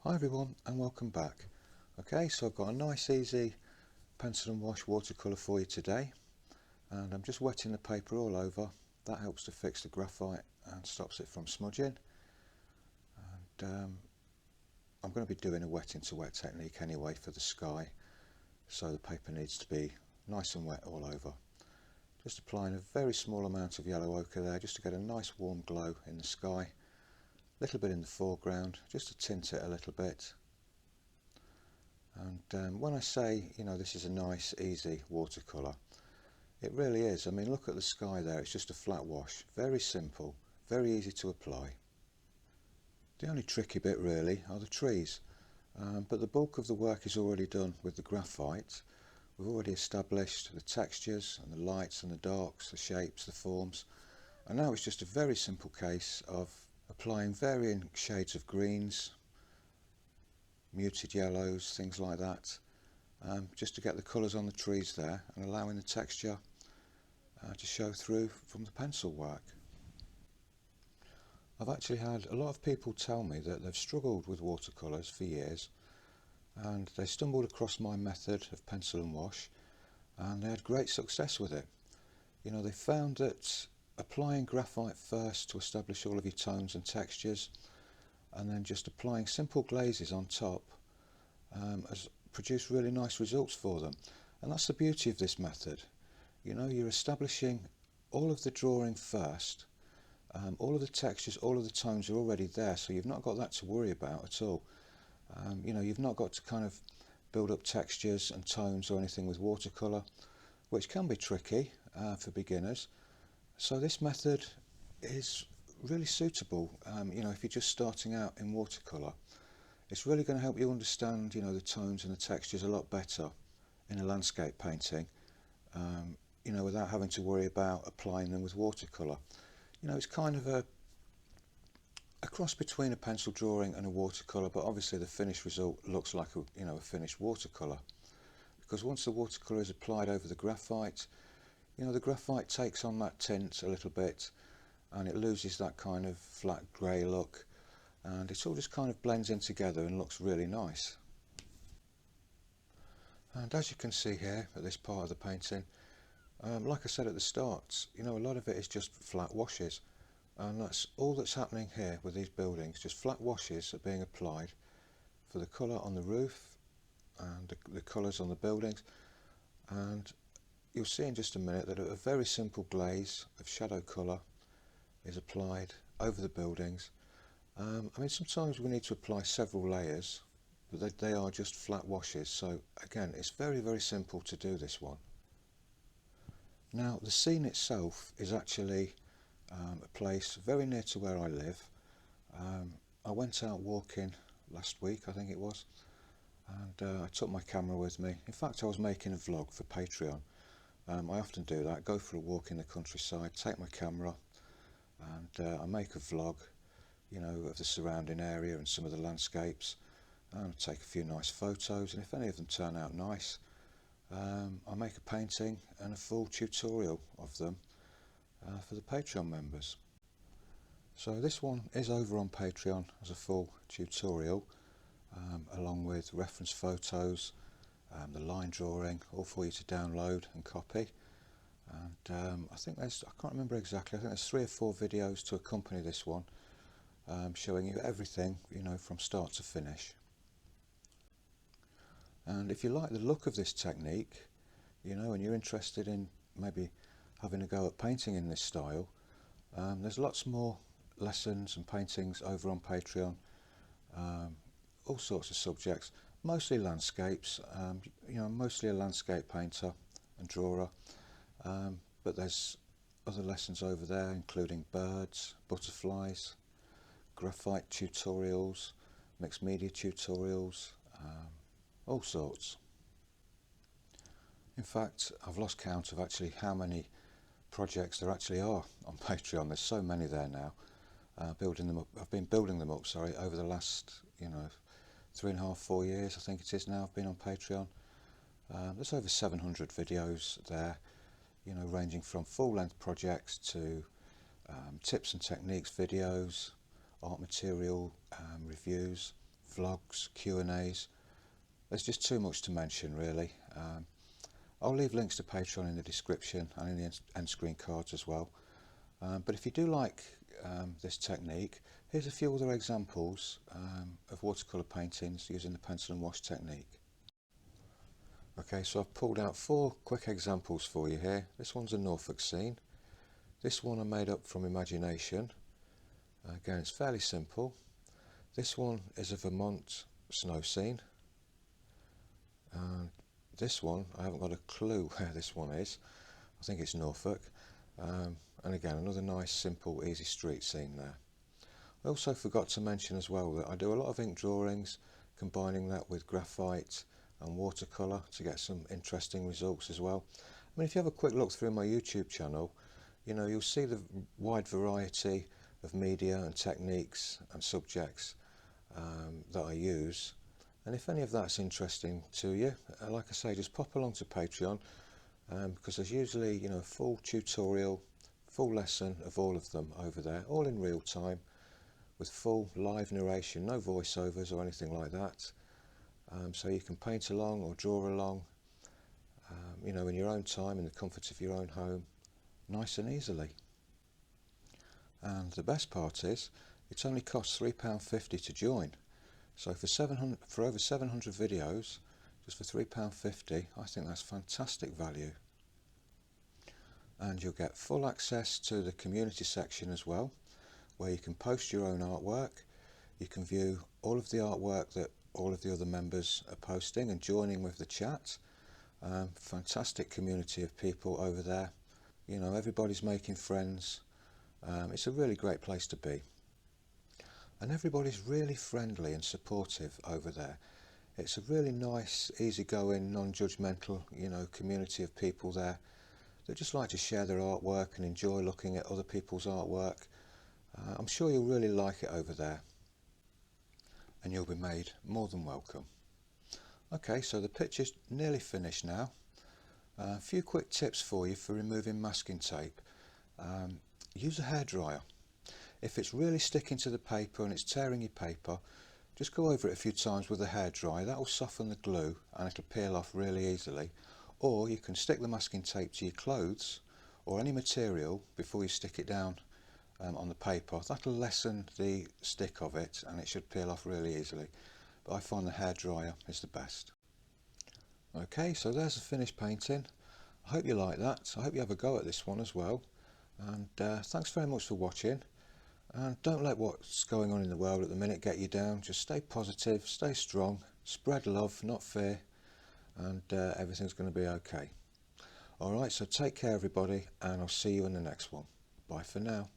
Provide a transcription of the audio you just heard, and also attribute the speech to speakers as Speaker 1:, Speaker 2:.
Speaker 1: Hi everyone and welcome back. Okay, so I've got a nice easy pencil and wash watercolour for you today, and I'm just wetting the paper all over. That helps to fix the graphite and stops it from smudging. And I'm going to be doing a wetting to wet technique anyway for the sky, so the paper needs to be nice and wet all over. Just applying a very small amount of yellow ochre there just to get a nice warm glow in the sky. A little bit in the foreground just to tint it a little bit. And when I say, this is a nice easy watercolour, it really is. I mean, look at the sky there, it's just a flat wash, very simple, very easy to apply. The only tricky bit really are the trees, but the bulk of the work is already done with the graphite. We've already established the textures and the lights and the darks, the shapes, the forms, and now it's just a very simple case of applying varying shades of greens, muted yellows, things like that, just to get the colours on the trees there and allowing the texture to show through from the pencil work. I've actually had a lot of people tell me that they've struggled with watercolours for years, and they stumbled across my method of pencil and wash and they had great success with it. They found that applying graphite first to establish all of your tones and textures, and then just applying simple glazes on top has produced really nice results for them. And that's the beauty of this method. You're establishing all of the drawing first, all of the textures, all of the tones are already there, so you've not got that to worry about at all. You've not got to kind of build up textures and tones or anything with watercolour, which can be tricky for beginners. So this method is really suitable, if you're just starting out in watercolour. It's really going to help you understand, the tones and the textures a lot better in a landscape painting, without having to worry about applying them with watercolour. It's kind of a cross between a pencil drawing and a watercolour, but obviously the finished result looks like a finished watercolour, because once the watercolour is applied over the graphite, the graphite takes on that tint a little bit and it loses that kind of flat grey look, and it all just kind of blends in together and looks really nice. And as you can see here at this part of the painting, like I said at the start, a lot of it is just flat washes, and that's all that's happening here with these buildings. Just flat washes are being applied for the colour on the roof and the colours on the buildings, and you'll see in just a minute that a very simple glaze of shadow colour is applied over the buildings. Sometimes we need to apply several layers, but they are just flat washes, so again it's very, very simple to do this one. Now the scene itself is actually a place very near to where I live. I went out walking last week, I think it was, and I took my camera with me. In fact, I was making a vlog for Patreon. I often do that, go for a walk in the countryside, take my camera, and I make a vlog, of the surrounding area and some of the landscapes, and I take a few nice photos, and if any of them turn out nice, I make a painting and a full tutorial of them for the Patreon members. So this one is over on Patreon as a full tutorial, along with reference photos, the line drawing, all for you to download and copy. And I think I can't remember exactly, I think there's 3 or 4 videos to accompany this one, showing you everything, from start to finish. And if you like the look of this technique, and you're interested in maybe having a go at painting in this style, there's lots more lessons and paintings over on Patreon, all sorts of subjects, mostly landscapes. I'm mostly a landscape painter and drawer, but there's other lessons over there including birds, butterflies, graphite tutorials, mixed media tutorials, all sorts. In fact, I've lost count of actually how many projects there actually are on Patreon. There's so many there now. I've been building them up, over the last 3.5, 4 years, I think it is now. I've been on Patreon. There's over 700 videos there, ranging from full-length projects to tips and techniques videos, art material reviews, vlogs, Q&As. There's just too much to mention really. I'll leave links to Patreon in the description and in the end screen cards as well. But if you do like this technique, here's a few other examples of watercolour paintings using the pencil and wash technique. Okay, so I've pulled out 4 quick examples for you here. This one's a Norfolk scene. This one I made up from imagination. Again, it's fairly simple. This one is a Vermont snow scene. And this one, I haven't got a clue where this one is. I think it's Norfolk. And again, another nice, simple, easy street scene there. I also forgot to mention as well that I do a lot of ink drawings, combining that with graphite and watercolour to get some interesting results as well. I mean, if you have a quick look through my YouTube channel, you know, you'll see the wide variety of media and techniques and subjects that I use. And if any of that's interesting to you, like I say, just pop along to Patreon, because there's usually, you know, a full tutorial, full lesson of all of them over there, all in real time, with full live narration, no voiceovers or anything like that. So you can paint along or draw along, you know, in your own time, in the comfort of your own home, nice and easily. And the best part is, it only costs £3.50 to join. So for over 700 videos, just for £3.50, I think that's fantastic value. And you'll get full access to the community section as well, where you can post your own artwork. You can view all of the artwork that all of the other members are posting and joining with the chat. Fantastic community of people over there. You know, everybody's making friends. It's a really great place to be. And everybody's really friendly and supportive over there. It's a really nice, easygoing, non-judgmental, you know, community of people there that just like to share their artwork and enjoy looking at other people's artwork. I'm sure you'll really like it over there, and you'll be made more than welcome. Okay, so the picture's nearly finished now. A few quick tips for you for removing masking tape. Use a hairdryer. If it's really sticking to the paper and it's tearing your paper, just go over it a few times with a hairdryer. That will soften the glue and it'll peel off really easily. Or you can stick the masking tape to your clothes or any material before you stick it down on the paper. That'll lessen the stick of it and it should peel off really easily. But I find the hairdryer is the best. Okay, so there's the finished painting. I hope you like that. I hope you have a go at this one as well. And thanks very much for watching. And don't let what's going on in the world at the minute get you down. Just stay positive, stay strong, spread love, not fear, and everything's going to be okay. Alright, so take care everybody, and I'll see you in the next one. Bye for now.